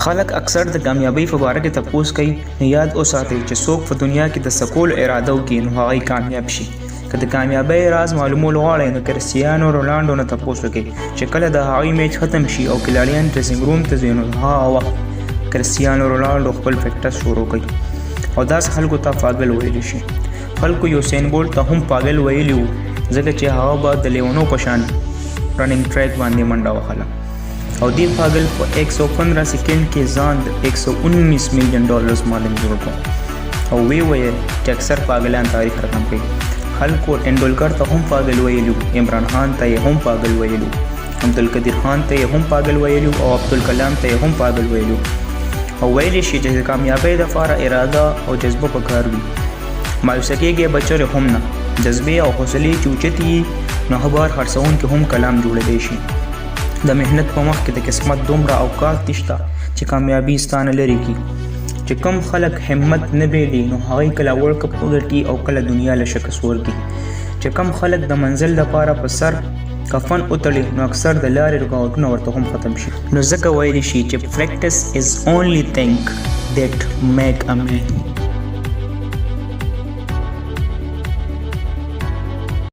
خلک اکثر د کامیابی په باره کې تپوس کوي، نو یاد وساتئ چې څوک په دنیا کې د سکول اراده وکړي نو هغه کامیاب شي. که د کامیابی راز معلومول غواړئ نو کرسټیانو رونالډو نه تپوس وکړئ چې کله د هغوی میچ ختم شي او کلاړیان ډریسنګ روم ته ځي نو هغه وخت کرسټیانو رونالډو خپل پریکټس شروع کړي او داسې خلکو ته پاگل ویلی شي. خلکو یوسین بولټ ته هم پاگل ویلی وو ځکه چې هغه به د لیونو په شان رننګ ټریک باندې منډه وهله او دې پاگل په 115 سکند کې ځان د $119 میلیون مالک جوړ کړ او وی ویل چې اکثر پاگلان تاریخ رقم کوي. خلکو ټنډولکر ته هم پاگل ویلو، عمران خان ته یې هم پاگل ویلو، عبدالقدیر خان ته یې هم پاگل ویلو او عبدالکلام ته یې هم پاگل ویلو او ویلی شي چې د کامیابۍ دپاره اراده او جذبه پکار وي. مایوسه کېږئ بچرې هم نه، جذبې او حوصلې چې اوچتې وي نو هبار خرڅونکي هم کلام جوړولی شي. د محنت په مخ کې د قسمت دومره اوقات نشته چې کامیابي ستانه لرې کړي. چې کوم خلک همت نه بیلي نو هغوی کله ورلډ کپ وګټي او کله دنیا له شکست ورکړي. چې کوم خلک د منزل لپاره په سر کفن وتړي نو اکثر د لارې رکاوټونه ورته هم ختم شي. نو ځکه ویلی شي چې پریکټس از اونلی تھنګ دیٹ میک ا مین.